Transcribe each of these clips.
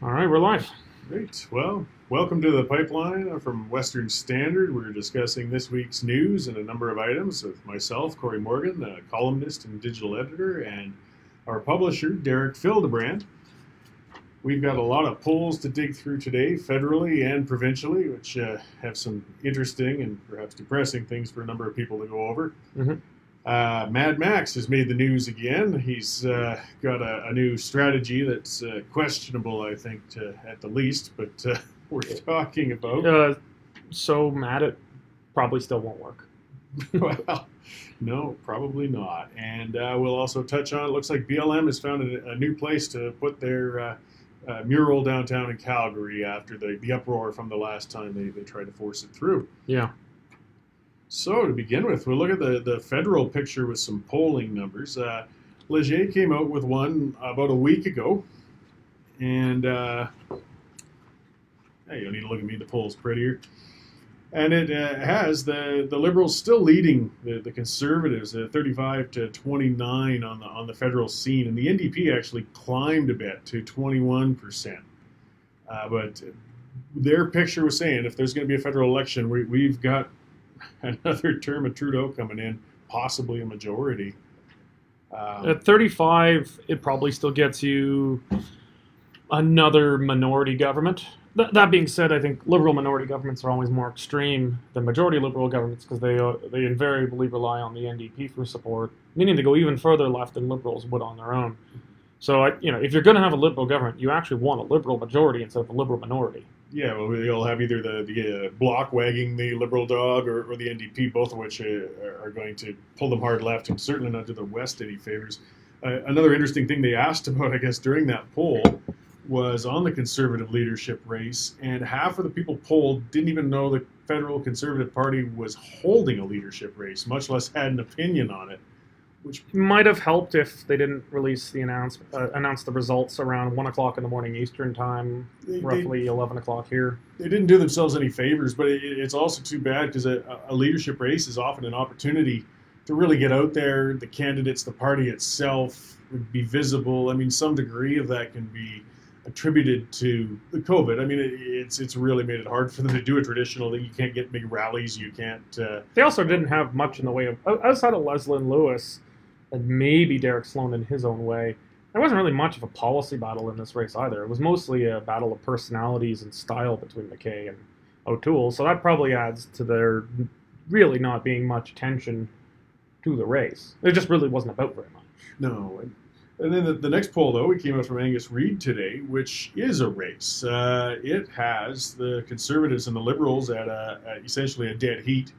All right, we're live. Great. Well, welcome to the pipeline from Western Standard. We're discussing this week's news and a number of items with myself, Cory Morgan, a columnist and digital editor, and our publisher, Derek Fildebrandt. We've got a lot of polls to dig through today, federally and provincially, which have some interesting and perhaps depressing things for a number of people to go over. Mhm. Mad Max has made the news again. He's got a new strategy that's questionable, I think, at the least, but we're talking about. So mad it probably still won't work. Well, no, probably not. And we'll also touch on, it looks like BLM has found a new place to put their mural downtown in Calgary after the uproar from the last time they tried to force it through. Yeah. So to begin with, we'll look at the federal picture with some polling numbers. Leger came out with one about a week ago, and hey, you don't need to look at me, the poll's prettier. And it has the Liberals still leading the Conservatives at 35 to 29 on the federal scene, and the NDP actually climbed a bit to 21%. But their picture was saying if there's going to be a federal election, we've got another term of Trudeau coming in, possibly a majority. At 35, it probably still gets you another minority government. That being said, I think liberal minority governments are always more extreme than majority liberal governments because they invariably rely on the NDP for support, meaning they go even further left than liberals would on their own. So, if you're going to have a liberal government, you actually want a liberal majority instead of a liberal minority. Yeah, well, you'll have either the bloc wagging the Liberal dog or the NDP, both of which are going to pull them hard left and certainly not do the West any favors. Another interesting thing they asked about, I guess, during that poll was on the Conservative leadership race, and half of the people polled didn't even know the federal Conservative Party was holding a leadership race, much less had an opinion on it. Which might have helped if they didn't release the announce the results around 1 o'clock in the morning Eastern time, roughly 11 o'clock here. They didn't do themselves any favors, but it's also too bad because a leadership race is often an opportunity to really get out there. The candidates, the party itself, would be visible. I mean, some degree of that can be attributed to the COVID. I mean, it's really made it hard for them to do a traditional thing. You can't get big rallies. You can't. They also didn't have much in the way of outside of Leslie Lewis and maybe Derek Sloan in his own way. There wasn't really much of a policy battle in this race either. It was mostly a battle of personalities and style between McKay and O'Toole. So that probably adds to there really not being much attention to the race. It just really wasn't about very much. No. And then the next poll, though, we came out from Angus Reid today, which is a race. It has the Conservatives and the Liberals at essentially a dead heat,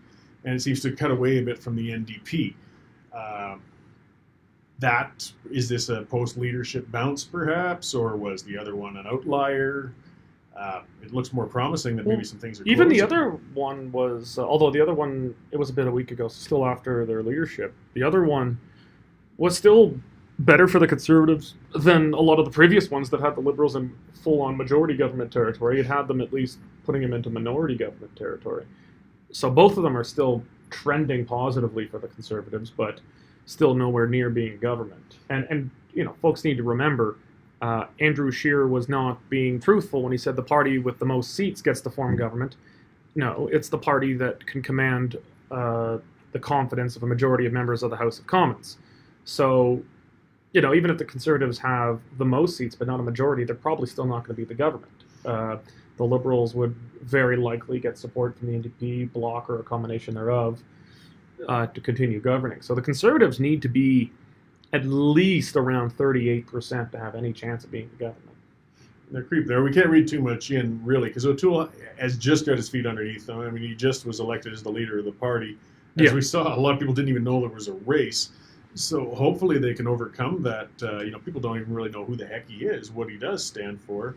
and it seems to cut away a bit from the NDP. Is this a post-leadership bounce, perhaps, or was the other one an outlier? It looks more promising that maybe some things are even closing. the other one was, although the other one, it was a bit a week ago, so still after their leadership. The other one was still better for the Conservatives than a lot of the previous ones that had the Liberals in full-on majority government territory. It had them at least putting them into minority government territory. So both of them are still trending positively for the Conservatives, but still nowhere near being government. And folks need to remember, Andrew Scheer was not being truthful when he said the party with the most seats gets to form government. No, it's the party that can command the confidence of a majority of members of the House of Commons. So, even if the Conservatives have the most seats but not a majority, they're probably still not going to be the government. The Liberals would very likely get support from the NDP bloc or a combination thereof to continue governing. So the Conservatives need to be at least around 38% to have any chance of being the government. They're creeping there. We can't read too much in, really, because O'Toole has just got his feet underneath him. I mean, he just was elected as the leader of the party. As we saw, a lot of people didn't even know there was a race. So hopefully they can overcome that. People don't even really know who the heck he is, what he does stand for.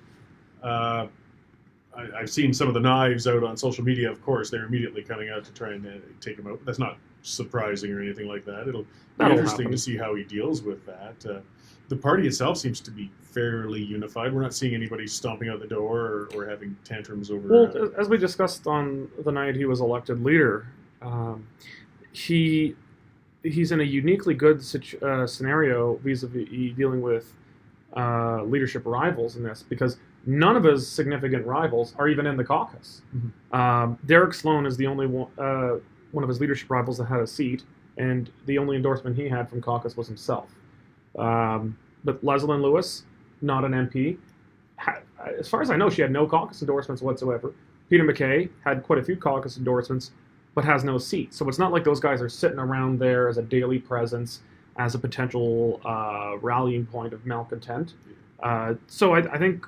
I've seen some of the knives out on social media, of course. They're immediately coming out to try and take him out. That's not surprising or anything like that. It'll be interesting to see how he deals with that. The party itself seems to be fairly unified. We're not seeing anybody stomping out the door or having tantrums over... Well, as we discussed on the night he was elected leader, he's in a uniquely good scenario vis-a-vis dealing with leadership rivals in this, because none of his significant rivals are even in the caucus. Derek Sloan is the only one of his leadership rivals that had a seat, and the only endorsement he had from caucus was himself. But Leslyn Lewis, not an MP. As far as I know, she had no caucus endorsements whatsoever. Peter MacKay had quite a few caucus endorsements, but has no seat. So it's not like those guys are sitting around there as a daily presence, as a potential rallying point of malcontent. So I think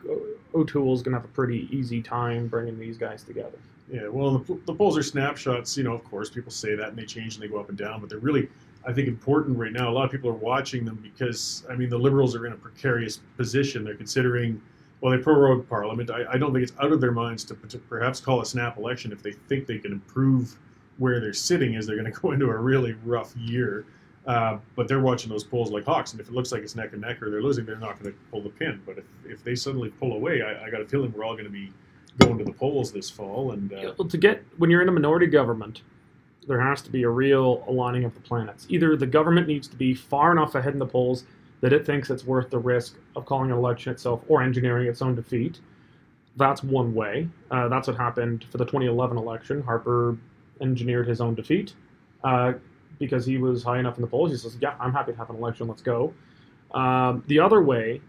O'Toole's going to have a pretty easy time bringing these guys together. Yeah, well, the polls are snapshots. Of course, people say that and they change and they go up and down, but they're really, I think, important right now. A lot of people are watching them because, the Liberals are in a precarious position. They're considering, well, they prorogue Parliament. I don't think it's out of their minds to perhaps call a snap election if they think they can improve where they're sitting, as they're going to go into a really rough year. But they're watching those polls like hawks, and if it looks like it's neck and neck or they're losing, they're not going to pull the pin. But if they suddenly pull away, I got a feeling we're all going to be going to the polls this fall. And when you're in a minority government, there has to be a real aligning of the planets. Either the government needs to be far enough ahead in the polls that it thinks it's worth the risk of calling an election itself or engineering its own defeat. That's one way. That's what happened for the 2011 election. Harper engineered his own defeat because he was high enough in the polls. He says, yeah, I'm happy to have an election, let's go. The other way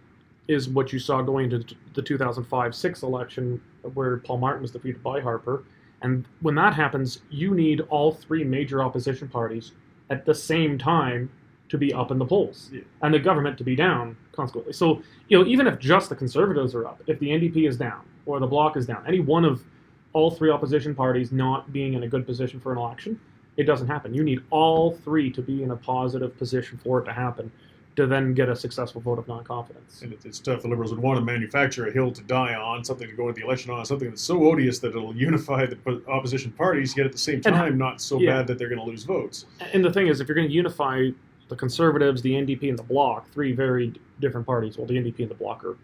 is what you saw going into the 2005-6 election, where Paul Martin was defeated by Harper. And when that happens, you need all three major opposition parties at the same time to be up in the polls, and the government to be down consequently. So, even if just the Conservatives are up, if the NDP is down or the Bloc is down, any one of all three opposition parties not being in a good position for an election, it doesn't happen. You need all three to be in a positive position for it to happen, to then get a successful vote of non-confidence. And it's tough. The Liberals would want to manufacture a hill to die on, something to go into the election on, something that's so odious that it'll unify the opposition parties, yet at the same time not so bad that they're going to lose votes. And the thing is, if you're going to unify the Conservatives, the NDP, and the Bloc, three very different parties, well, the NDP and the Bloc are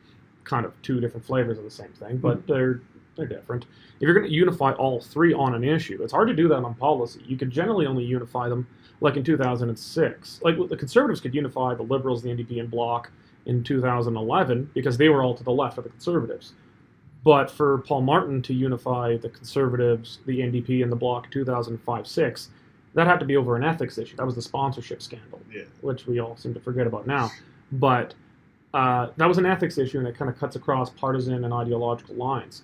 kind of two different flavors of the same thing, but they're different. If you're going to unify all three on an issue, it's hard to do that on policy. You can generally only unify them like in 2006. Like the Conservatives could unify the Liberals, the NDP, and Bloc in 2011 because they were all to the left of the Conservatives. But for Paul Martin to unify the Conservatives, the NDP, and the Bloc in 2005-6, that had to be over an ethics issue. That was the sponsorship scandal, which we all seem to forget about now. But that was an ethics issue, and it kind of cuts across partisan and ideological lines.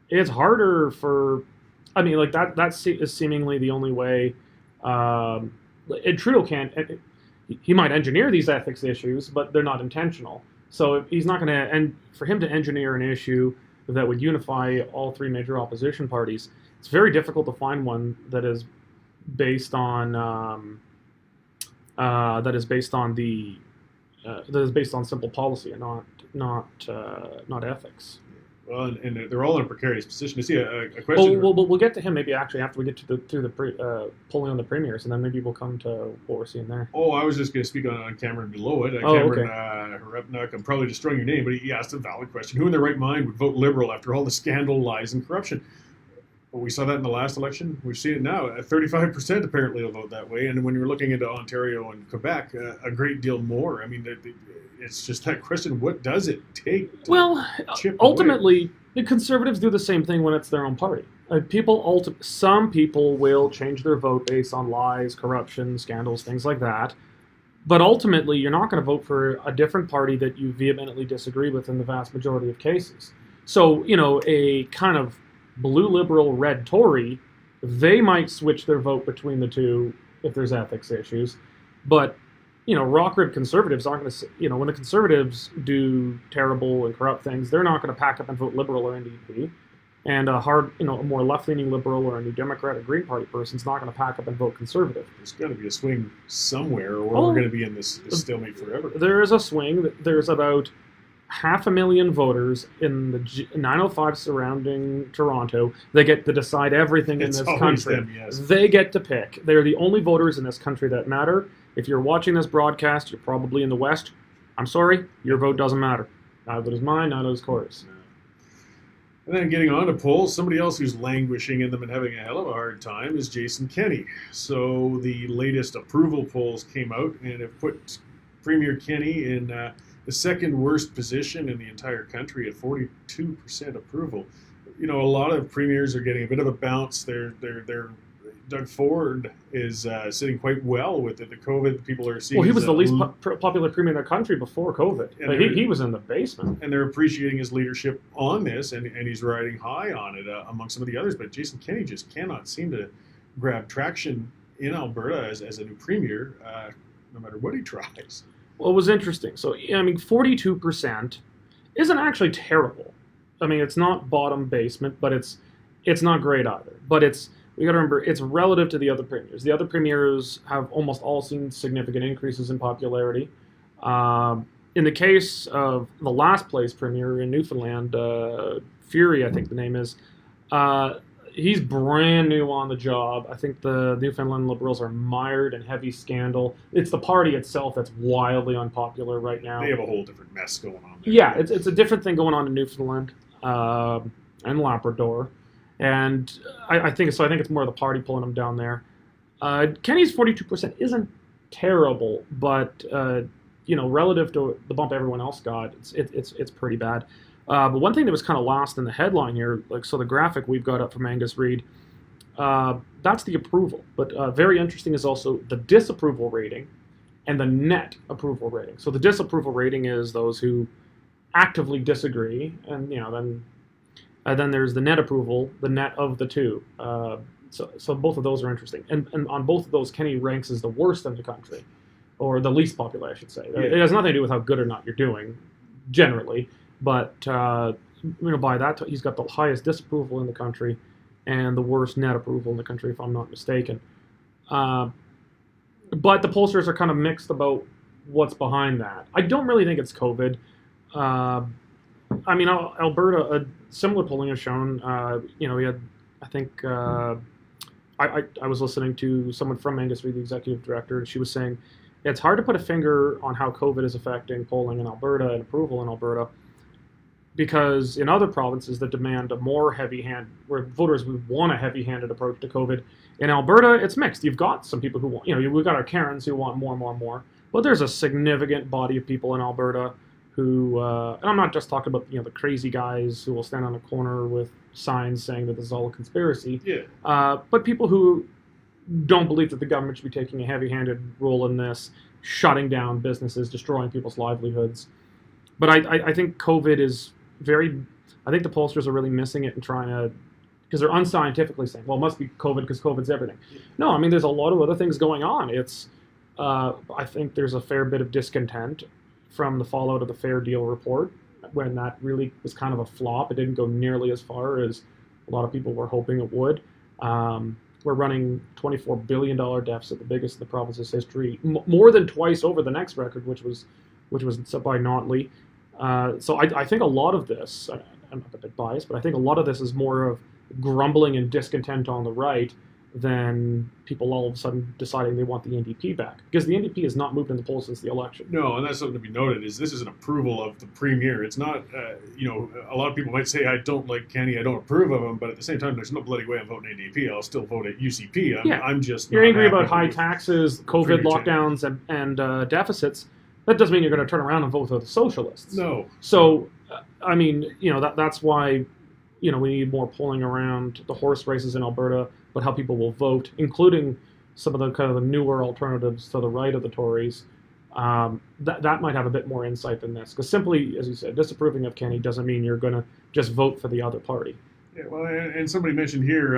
It's harder for, that is seemingly the only way. And Trudeau can't. He might engineer these ethics issues, but they're not intentional. So he's not going to. And for him to engineer an issue that would unify all three major opposition parties, it's very difficult to find one that is based on simple policy and not ethics. Well, and they're all in a precarious position. To see a question. We'll get to him maybe actually after we get to the polling on the premiers, and then maybe we'll come to what we're seeing there. Oh, I was just going to speak on Cameron below it. Cameron Hrepnak, I'm probably destroying your name, but he asked a valid question. Who in their right mind would vote Liberal after all the scandal, lies, and corruption? Well, we saw that in the last election. We've seen it now. 35% apparently will vote that way. And when you're looking into Ontario and Quebec, a great deal more. It's just that question, what does it take to chip ultimately, away? The Conservatives do the same thing when it's their own party. Some people will change their vote based on lies, corruption, scandals, things like that. But ultimately, you're not going to vote for a different party that you vehemently disagree with in the vast majority of cases. So, a kind of blue liberal, red Tory, they might switch their vote between the two if there's ethics issues. But rock rib conservatives aren't going to, when the Conservatives do terrible and corrupt things, they're not going to pack up and vote Liberal or NDP. And a more left-leaning Liberal or a New Democrat or Green Party person's not going to pack up and vote Conservative. There's got to be a swing somewhere, or we're going to be in this stalemate forever. There is a swing. There's about 500,000 voters in the 905 surrounding Toronto. They get to decide everything in this country. Them, yes. They get to pick. They're the only voters in this country that matter. If you're watching this broadcast, you're probably in the West. I'm sorry, your vote doesn't matter. Neither does mine, neither does Cory's. And then getting on to polls, somebody else who's languishing in them and having a hell of a hard time is Jason Kenney. So the latest approval polls came out and have put Premier Kenney in the second worst position in the entire country at 42% approval. A lot of premiers are getting a bit of a bounce. They're Doug Ford is sitting quite well with it. The COVID people are seeing. Well, he was the least popular premier in the country before COVID. He was in the basement. And they're appreciating his leadership on this, and he's riding high on it among some of the others. But Jason Kenney just cannot seem to grab traction in Alberta as a new premier, no matter what he tries. Well, it was interesting. So, 42% isn't actually terrible. It's not bottom basement, but it's not great either. But we got to remember, it's relative to the other premiers. The other premiers have almost all seen significant increases in popularity. In the case of the last place premier in Newfoundland, Fury, I think the name is, he's brand new on the job. I think the Newfoundland Liberals are mired in heavy scandal. It's the party itself that's wildly unpopular right now. They have a whole different mess going on there. Yeah, it's a different thing going on in Newfoundland and Labrador. And I think it's more of the party pulling them down there. Kenny's 42% isn't terrible, but relative to the bump everyone else got, it's pretty bad. But one thing that was kind of lost in the headline here, the graphic we've got up from Angus Reid, that's the approval. But very interesting is also the disapproval rating and the net approval rating. So the disapproval rating is those who actively disagree, and then there's the net approval, the net of the two. So both of those are interesting. And on both of those, Kenney ranks as the worst in the country, or the least popular, I should say. Yeah. It has nothing to do with how good or not you're doing, generally. But by that, he's got the highest disapproval in the country and the worst net approval in the country, if I'm not mistaken. But the pollsters are kind of mixed about what's behind that. I don't really think it's COVID. Alberta, a similar polling has shown, we had, I think, I was listening to someone from Angus Reid, the executive director, and she was saying it's hard to put a finger on how COVID is affecting polling in Alberta and approval in Alberta, because in other provinces that demand a more where voters would want a heavy-handed approach to COVID, in Alberta, it's mixed. You've got some people who want, we've got our Karens who want more, but there's a significant body of people in Alberta who, and I'm not just talking about, the crazy guys who will stand on a corner with signs saying that this is all a conspiracy, but people who don't believe that the government should be taking a heavy-handed role in this, shutting down businesses, destroying people's livelihoods. But I think COVID is I think the pollsters are really missing it and trying to, because they're unscientifically saying, well, it must be COVID because COVID's everything. No, there's a lot of other things going on. I think there's a fair bit of discontent from the fallout of the Fair Deal report, when that really was kind of a flop. It didn't go nearly as far as a lot of people were hoping it would. We're running $24 billion deficit, the biggest in the province's history, more than twice over the next record, which was set by Notley. So I think a lot of this, I'm a bit biased, but I think a lot of this is more of grumbling and discontent on the right than people all of a sudden deciding they want the NDP back. Because the NDP has not moved in the polls since the election. No, and that's something to be noted, is this is an approval of the premier. It's not, a lot of people might say, I don't like Kenney, I don't approve of him, but at the same time, there's no bloody way I'm voting NDP. I'll still vote at UCP. I'm just You're angry about high taxes, COVID lockdowns, and deficits. That doesn't mean you're going to turn around and vote for the socialists. No. So, that's why, we need more polling around the horse races in Alberta, but how people will vote, including some of the kind of the newer alternatives to the right of the Tories. That might have a bit more insight than this. Because simply, as you said, disapproving of Kenney doesn't mean you're going to just vote for the other party. Yeah, well, and somebody mentioned here,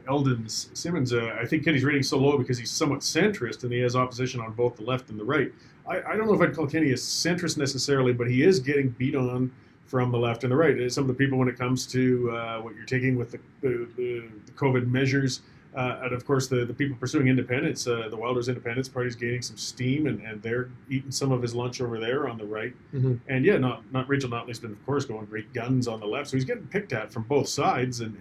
Eldon Simmons, I think Kenney's rating so low because he's somewhat centrist and he has opposition on both the left and the right. I don't know if I'd call Kenney a centrist necessarily, but he is getting beat on from the left and the right. Some of the people, when it comes to what you're taking with the COVID measures, and of course the people pursuing independence, the Wilders Independence Party is gaining some steam, and they're eating some of his lunch over there on the right. Mm-hmm. And not Rachel Notley's been, of course, going great guns on the left, so he's getting picked at from both sides, and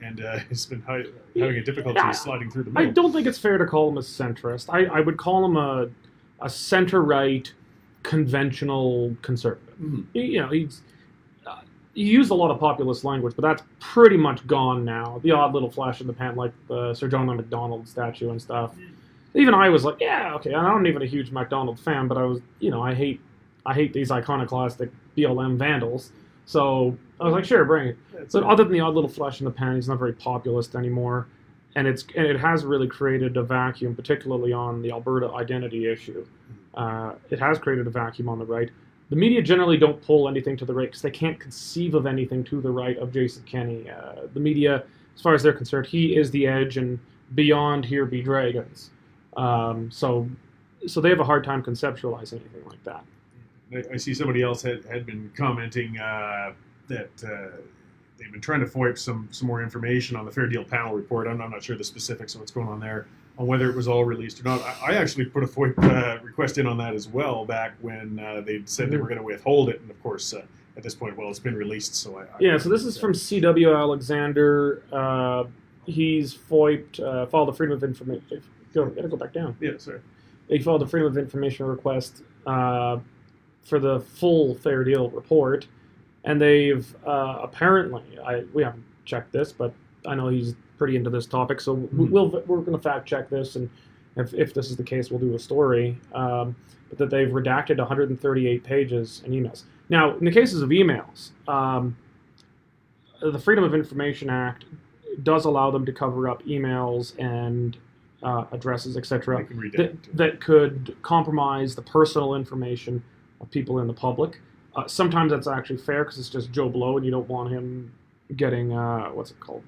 he's been having a difficulty sliding through the middle. I don't think it's fair to call him a centrist. I would call him a center-right, conventional conservative. Mm-hmm. He used a lot of populist language, but that's pretty much gone now. The odd little flash in the pan, like the Sir John MacDonald statue and stuff. Even I was like, yeah, okay. I'm not even a huge MacDonald fan, but I was, I hate I hate these iconoclastic BLM vandals. So I was like, sure, bring it. That's But it. other than the odd little flash in the pan, he's not very populist anymore. And it has really created a vacuum, particularly on the Alberta identity issue. It has created a vacuum on the right. The media generally don't pull anything to the right because they can't conceive of anything to the right of Jason Kenney. The media, as far as they're concerned, he is the edge, and beyond here be dragons. So they have a hard time conceptualizing anything like that. I see somebody else had been commenting that they've been trying to FOIP some more information on the Fair Deal panel report. I'm not sure the specifics of what's going on there, on whether it was all released or not. I actually put a FOIP request in on that as well back when they said they were going to withhold it, and of course at this point, well, it's been released. So so this is from C.W. Alexander. He's FOIP'd, filed a Freedom of Information. Gotta go back down. Yeah, sorry. He filed a Freedom of Information request for the full Fair Deal report, and they've apparently, we haven't checked this, but I know he's pretty into this topic, so we're going to fact check this, and if this is the case, we'll do a story. But that they've redacted 138 pages in emails. Now, in the cases of emails, the Freedom of Information Act does allow them to cover up emails and addresses, etc., that could compromise the personal information of people in the public. Sometimes that's actually fair because it's just Joe Blow, and you don't want him getting what's it called?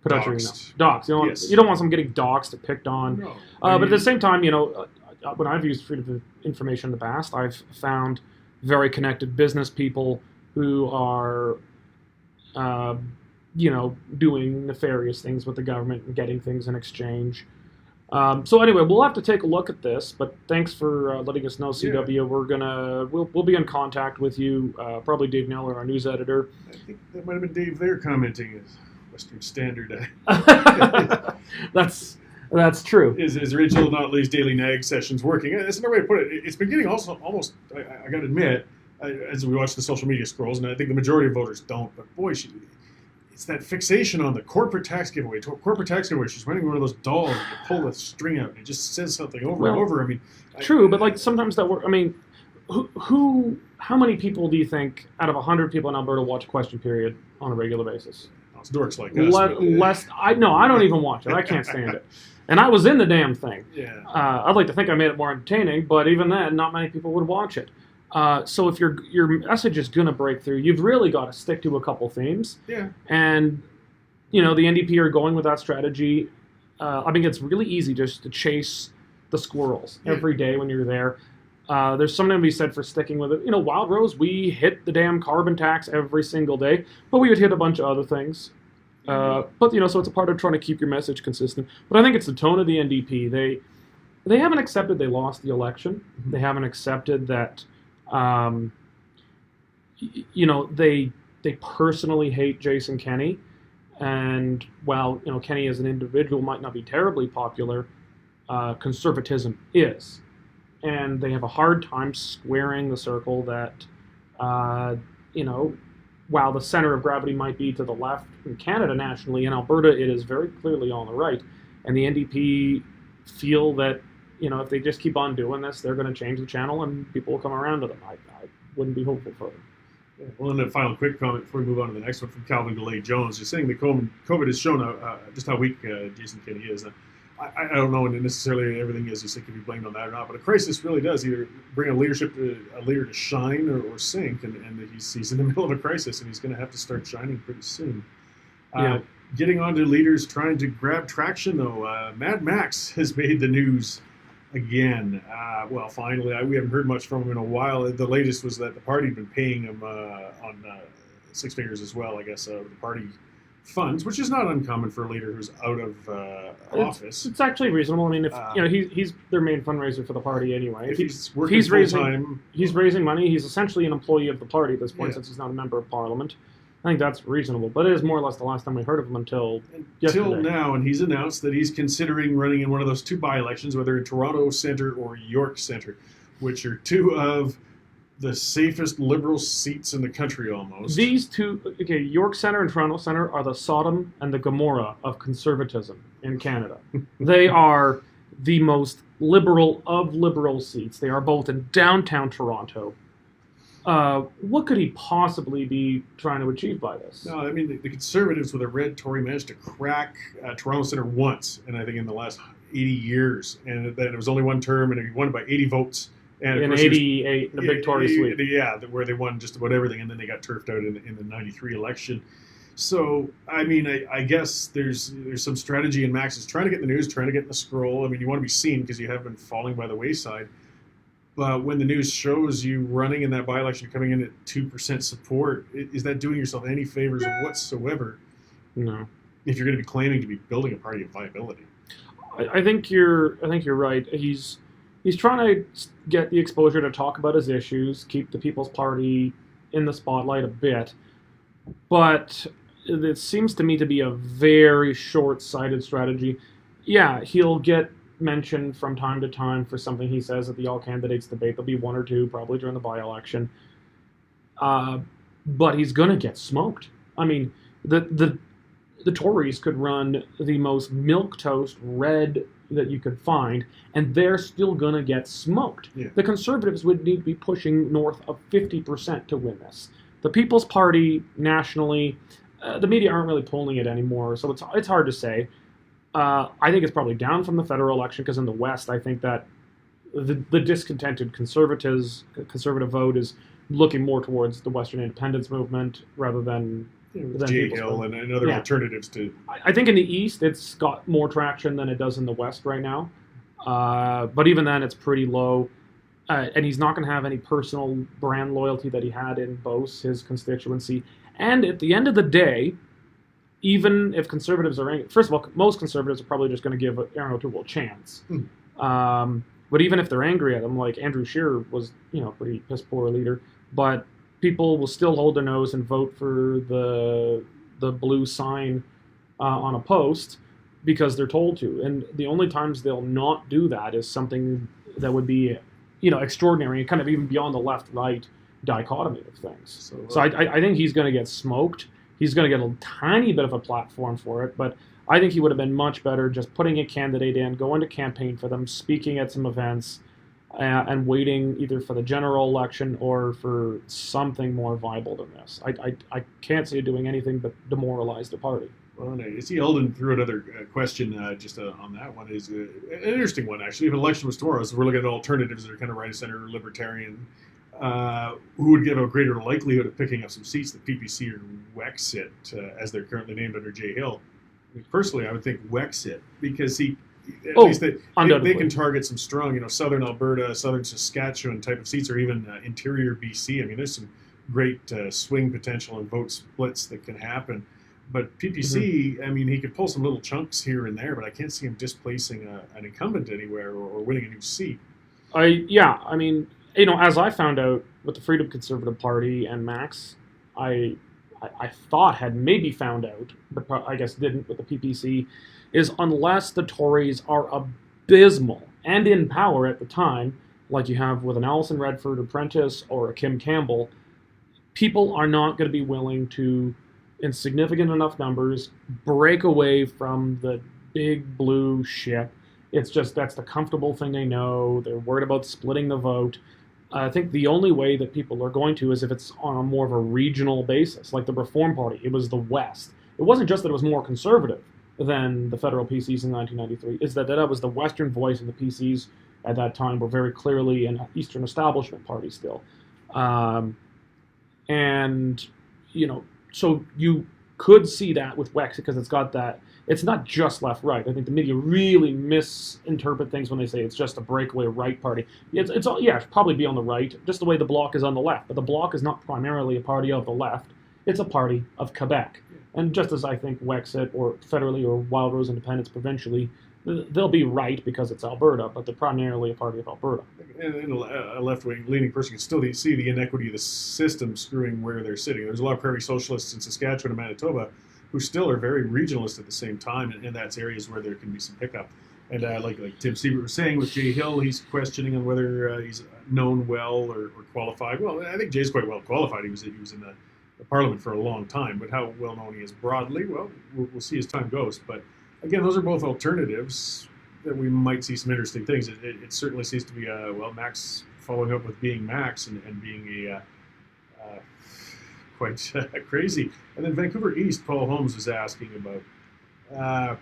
Doxed. You don't want someone getting doxed or picked on. No. But at the same time, when I've used Freedom of Information in the past, I've found very connected business people who are doing nefarious things with the government and getting things in exchange. So anyway, we'll have to take a look at this. But thanks for letting us know, CW. Yeah. We'll be in contact with you. Probably Dave Neller, our news editor. I think that might have been Dave there commenting as Western Standard. That's true. Is Rachel Notley's daily nag sessions working? That's another way to put it. It's been getting also almost. I got to admit, as we watch the social media scrolls, and I think the majority of voters don't. But boy, it's that fixation on the corporate tax giveaway. She's wearing one of those dolls. And you pull the string out, and it just says something over and over. I mean, true, but like sometimes that work. I mean, how many people do you think out of 100 people in Alberta watch Question Period on a regular basis? It's dorks like us. I don't even watch it. I can't stand it. And I was in the damn thing. Yeah. I'd like to think I made it more entertaining, but even then, not many people would watch it. So if your message is going to break through, you've really got to stick to a couple themes. Yeah. And, the NDP are going with that strategy. I think it's really easy just to chase the squirrels every day when you're there. There's something to be said for sticking with it. Wild Rose, we hit the damn carbon tax every single day, but we would hit a bunch of other things. But so it's a part of trying to keep your message consistent. But I think it's the tone of the NDP. They haven't accepted they lost the election. Mm-hmm. They haven't accepted that, they personally hate Jason Kenney. And while, Kenney as an individual might not be terribly popular, conservatism is. And they have a hard time squaring the circle that, while the center of gravity might be to the left in Canada nationally, in Alberta it is very clearly on the right. And the NDP feel that, if they just keep on doing this, they're going to change the channel and people will come around to them. I wouldn't be hopeful for them. Yeah. Well, and a final quick comment before we move on to the next one from Calvin DeLay-Jones. You're saying that COVID has shown just how weak Jason Kenney is. I don't know necessarily everything is just can be blamed on that or not, but a crisis really does either bring a leader to shine or sink, and he's in the middle of a crisis, and he's going to have to start shining pretty soon. Getting on to leaders trying to grab traction, though, Mad Max has made the news again. Finally, we haven't heard much from him in a while. The latest was that the party had been paying him on six figures as well, I guess, the party funds, which is not uncommon for a leader who's out of office. It's actually reasonable. I mean, if he's their main fundraiser for the party anyway. If he's working full time, he's raising money. He's essentially an employee of the party at this point, since he's not a member of Parliament. I think that's reasonable, but it is more or less the last time we heard of him until now. And he's announced that he's considering running in one of those two by-elections, whether in Toronto Centre or York Centre, which are two of the safest Liberal seats in the country almost. These two, York Centre and Toronto Centre are the Sodom and the Gomorrah of conservatism in Canada. They are the most Liberal of Liberal seats. They are both in downtown Toronto. What could he possibly be trying to achieve by this? No, I mean, the Conservatives with a red Tory managed to crack Toronto Centre once, and I think in the last 80 years. And then it was only one term, and he won by 80 votes. And in 88, the big Tory sweep. Yeah, where they won just about everything, and then they got turfed out in the 93 election. So, I mean, I guess there's some strategy in Max is trying to get in the news, trying to get in the scroll. I mean, you want to be seen because you have been falling by the wayside. But when the news shows you running in that by-election, coming in at 2% support, is that doing yourself any favors whatsoever? No. If you're going to be claiming to be building a party of viability. I think you're right. He's trying to get the exposure to talk about his issues, keep the People's Party in the spotlight a bit, but it seems to me to be a very short-sighted strategy. Yeah, he'll get mentioned from time to time for something he says at the all-candidates debate. There'll be one or two, probably during the by-election. But he's going to get smoked. I mean, the Tories could run the most milquetoast red that you could find, and they're still going to get smoked. Yeah. The Conservatives would need to be pushing north of 50% to win this. The People's Party nationally, the media aren't really polling it anymore, so it's hard to say. I think it's probably down from the federal election because in the West, I think that the discontented conservative vote is looking more towards the Western independence movement rather than Jay Hill and other alternatives to. I think in the East, it's got more traction than it does in the West right now. But even then, it's pretty low. And he's not going to have any personal brand loyalty that he had in Beauce, his constituency. And at the end of the day, even if Conservatives are angry, first of all, most Conservatives are probably just going to give Aaron O'Toole a chance. But even if they're angry at him, like Andrew Scheer was, pretty piss poor leader, but people will still hold their nose and vote for the blue sign on a post because they're told to. And the only times they'll not do that is something that would be, extraordinary and kind of even beyond the left-right dichotomy of things. So I think he's going to get smoked. He's going to get a tiny bit of a platform for it, but I think he would have been much better just putting a candidate in, going to campaign for them, speaking at some events, and waiting either for the general election or for something more viable than this. I can't see it doing anything but demoralize the party. Well, and I see Eldon threw another question just on that one. Is an interesting one, actually. If an election was tomorrow, so we're looking at alternatives that are kind of right-of-center, libertarian, who would give a greater likelihood of picking up some seats, the PPC or Wexit, as they're currently named under Jay Hill. Personally, I would think Wexit, because at least they can target some strong, southern Alberta, southern Saskatchewan type of seats, or even interior BC. I mean, there's some great swing potential and vote splits that can happen. But PPC, I mean, he could pull some little chunks here and there, but I can't see him displacing an incumbent anywhere or winning a new seat. I mean, as I found out with the Freedom Conservative Party and Max, I thought had maybe found out, but I guess didn't with the PPC, is unless the Tories are abysmal and in power at the time, like you have with an Alison Redford apprentice or a Kim Campbell, people are not going to be willing to, in significant enough numbers, break away from the big blue ship. It's just that's the comfortable thing they know. They're worried about splitting the vote. I think the only way that people are going to is if it's on a more of a regional basis, like the Reform Party. It was the West. It wasn't just that it was more conservative than the federal PCs in 1993. It's that was the Western voice, and the PCs at that time were very clearly an Eastern establishment party still. So you could see that with Wexit because it's got that. It's not just left-right. I think the media really misinterpret things when they say it's just a breakaway right party. It's probably be on the right, just the way the Bloc is on the left. But the Bloc is not primarily a party of the left. It's a party of Quebec. And just as I think Wexit or federally or Wild Rose Independence provincially, they'll be right because it's Alberta, but they're primarily a party of Alberta. And a left-wing leaning person can still see the inequity of the system screwing where they're sitting. There's a lot of prairie socialists in Saskatchewan and Manitoba who still are very regionalist at the same time, and that's areas where there can be some hiccup. And like Tim Siebert was saying with Jay Hill, he's questioning on whether he's known well or qualified. Well, I think Jay's quite well qualified. He was in the Parliament for a long time, but how well known he is broadly, well, we'll see as time goes. But again, those are both alternatives. that we might see some interesting things. It certainly seems to be Max following up with being Max and being quite crazy. And then Vancouver East, Paul Holmes was asking about. I'm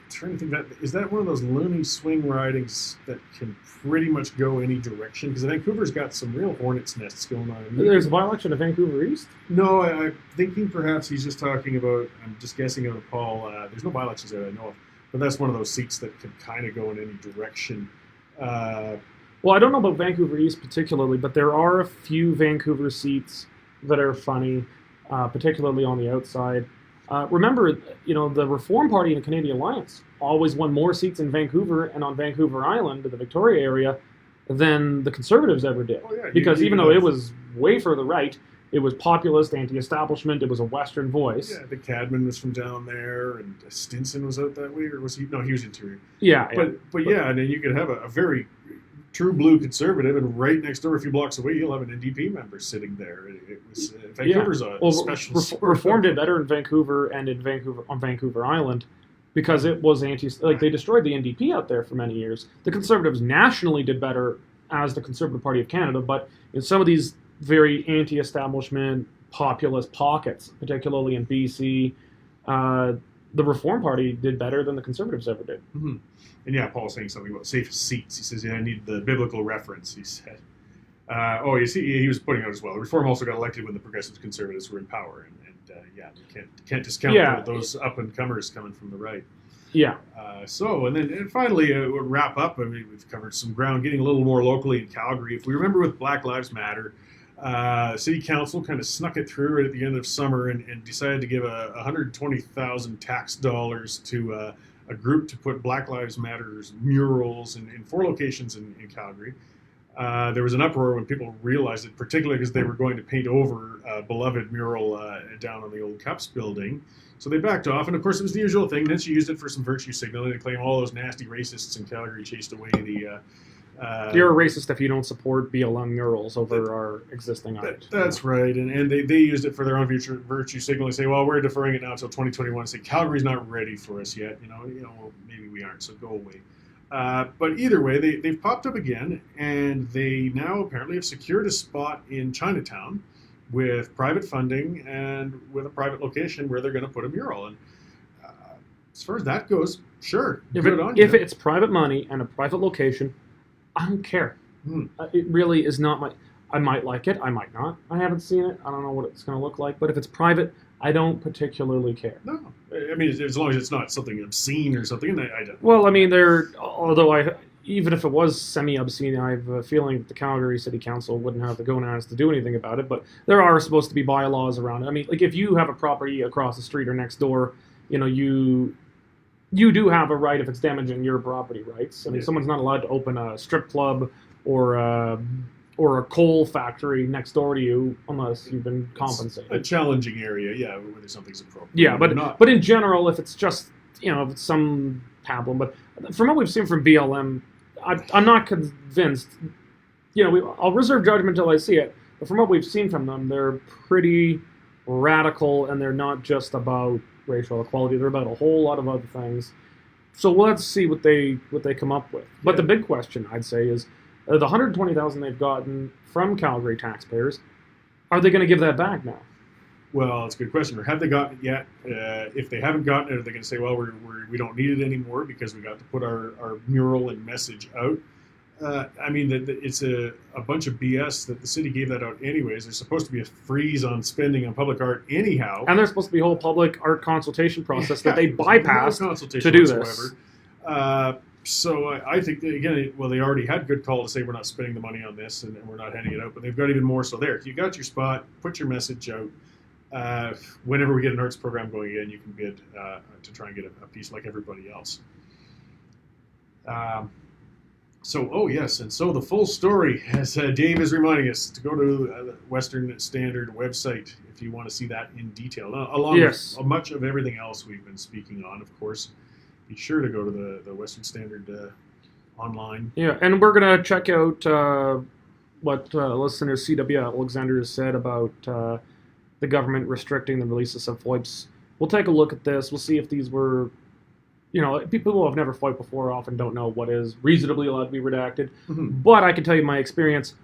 trying to think is that one of those loony swing ridings that can pretty much go any direction? Because Vancouver's got some real hornets nests going on. There's a by-election of Vancouver East? No, I'm thinking perhaps he's just talking about. I'm just guessing on Paul. There's no by-elections that I know of, but that's one of those seats that can kind of go in any direction. Well, I don't know about Vancouver East particularly, but there are a few Vancouver seats that are funny, particularly on the outside. Remember, the Reform Party and the Canadian Alliance always won more seats in Vancouver and on Vancouver Island, the Victoria area, than the Conservatives ever did. Oh, yeah, because even though it was way further right, it was populist, anti-establishment, it was a Western voice. Yeah, the Cadman was from down there, and Stinson was out that way, or was he? No, he was interior. Yeah. But yeah, and then you could have a very true blue Conservative, and right next door, a few blocks away, you'll have an NDP member sitting there. It was Vancouver's a special sort. Reform did better in Vancouver and on Vancouver Island because it was they destroyed the NDP out there for many years. The Conservatives nationally did better as the Conservative Party of Canada, but in some of these very anti-establishment populist pockets, particularly in BC, the Reform Party did better than the Conservatives ever did. Mm-hmm. And yeah, Paul's saying something about safest seats. He says, I need the biblical reference, he said. You see, he was putting out as well. Reform also got elected when the Progressive Conservatives were in power. And you can't discount those up-and-comers coming from the right. Yeah. And finally, we'll wrap up. I mean, we've covered some ground, getting a little more locally in Calgary. If we remember with Black Lives Matter, City Council kind of snuck it through right at the end of summer and decided to give $120,000 tax dollars to a group to put Black Lives Matter's murals in 4 locations in Calgary. There was an uproar when people realized it, particularly because they were going to paint over a beloved mural down on the old Cups building. So they backed off, and of course it was the usual thing. Then she used it for some virtue signaling to claim all those nasty racists in Calgary chased away the... You're a racist if you don't support BLM murals over our existing art. That's right, and they used it for their own virtue signaling, say, well, we're deferring it now until 2021. Say Calgary's not ready for us yet. Well, maybe we aren't, so go away. But either way, they've popped up again, and they now apparently have secured a spot in Chinatown with private funding and with a private location where they're going to put a mural. And as far as that goes, sure, good on you. If it's private money and a private location, I don't care. It really is not my... I might like it. I might not. I haven't seen it. I don't know what it's going to look like. But if it's private, I don't particularly care. No. I mean, as long as it's not something obscene or something, I don't. Well, I mean, even if it was semi-obscene, I have a feeling that the Calgary City Council wouldn't have the gonads to do anything about it. But there are supposed to be bylaws around it. I mean, like if you have a property across the street or next door, you do have a right if it's damaging your property rights. I mean, someone's not allowed to open a strip club or a coal factory next door to you unless you've been compensated. A challenging area, yeah, whether something's appropriate. Yeah, but in general, if it's just, if it's some pablum. But from what we've seen from BLM, I'm not convinced. I'll reserve judgment until I see it. But from what we've seen from them, they're pretty radical, and they're not just about racial equality. They're about a whole lot of other things. So let's see what they come up with. But the big question, I'd say, is the $120,000 they've gotten from Calgary taxpayers, are they going to give that back now? Well, it's a good question. Or have they gotten it yet? If they haven't gotten it, are they going to say, well, we don't need it anymore because we got to put our mural and message out? I mean, it's a bunch of BS that the city gave that out anyways. There's supposed to be a freeze on spending on public art anyhow. And there's supposed to be a whole public art consultation process that they bypassed to do this. So I think, again, they already had good call to say we're not spending the money on this and we're not handing it out, but they've got even more. So there, you got your spot, put your message out. Whenever we get an arts program going again, you can bid to try and get a piece like everybody else. So the full story, as Dave is reminding us, to go to the Western Standard website if you want to see that in detail, along with much of everything else we've been speaking on, of course. Be sure to go to the Western Standard online. Yeah, and we're going to check out what listener C.W. Alexander has said about the government restricting the release of some FOIPs. We'll take a look at this. We'll see if these were people who have never fought before often don't know what is reasonably allowed to be redacted. Mhm. But I can tell you my experience,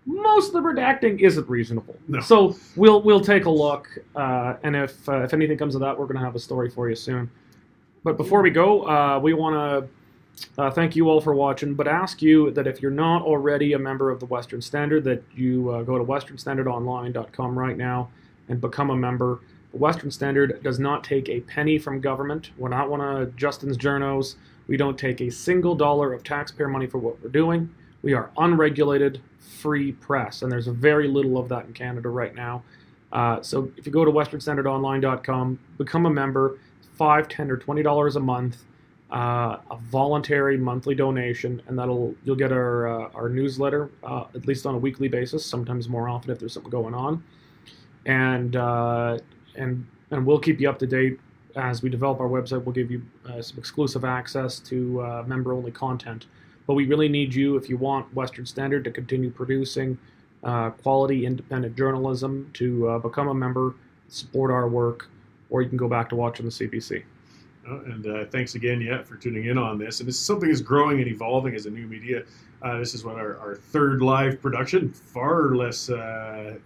most of the redacting isn't reasonable. No. So we'll take a look, and if anything comes of that, we're going to have a story for you soon. But before we go, we want to thank you all for watching, but ask you that if you're not already a member of the Western Standard, that you go to westernstandardonline.com right now and become a member. The Western Standard does not take a penny from government. We're not one of Justin's journos. We don't take a single dollar of taxpayer money for what we're doing. We are unregulated, free press, and there's very little of that in Canada right now. So if you go to westernstandardonline.com, become a member, $5, $10, or $20 a month, a voluntary monthly donation, and you'll get our newsletter at least on a weekly basis, sometimes more often if there's something going on, and we'll keep you up to date as we develop our website. We'll give you some exclusive access to member-only content. But we really need you, if you want Western Standard to continue producing quality, independent journalism, to become a member, support our work, or you can go back to watching the CBC. And thanks again, for tuning in on this. And this is something that's growing and evolving as a new media. This is our third live production. Far less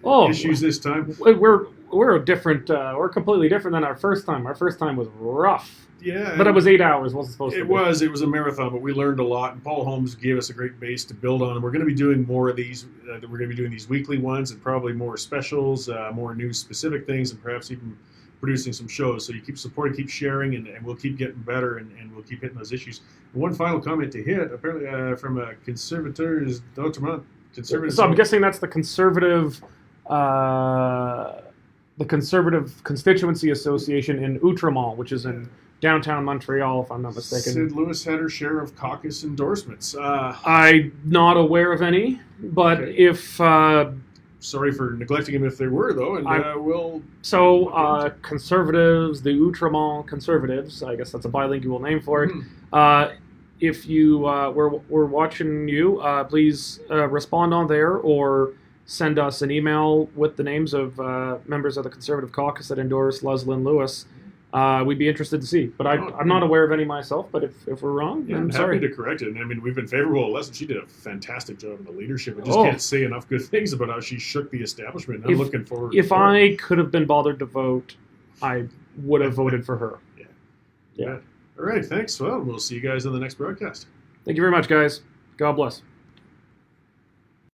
issues this time. We're different. We're completely different than our first time. Our first time was rough. Yeah, but it was 8 hours. Wasn't supposed to be. It was a marathon, but we learned a lot. And Paul Holmes gave us a great base to build on. And we're going to be doing more of these. We're going to be doing these weekly ones, and probably more specials, more news specific things, and perhaps even producing some shows. So you keep supporting, keep sharing, and we'll keep getting better, and we'll keep hitting those issues. And one final comment to hit, apparently from a conservateurs d'Outremont. So I'm guessing that's the Conservative Constituency Association in Outremont, which is in downtown Montreal, if I'm not mistaken. Sid Lewis had her share of caucus endorsements. I'm not aware of any, but okay. If... sorry for neglecting him if there were, though, and we'll... So, Conservatives, the Outremont Conservatives, I guess that's a bilingual name for it. Mm-hmm. If you we're watching you, please respond on there or send us an email with the names of members of the Conservative caucus that endorse Leslie Lewis. We'd be interested to see. But I'm not aware of any myself, but if we're wrong, I'm sorry. Happy to correct it. I mean, we've been favorable to Leslie. She did a fantastic job in the leadership. I just can't say enough good things about how she shook the establishment. I'm looking forward If I could have been bothered to vote, I would have voted for her. Yeah. All right, thanks. Well, we'll see you guys on the next broadcast. Thank you very much, guys. God bless.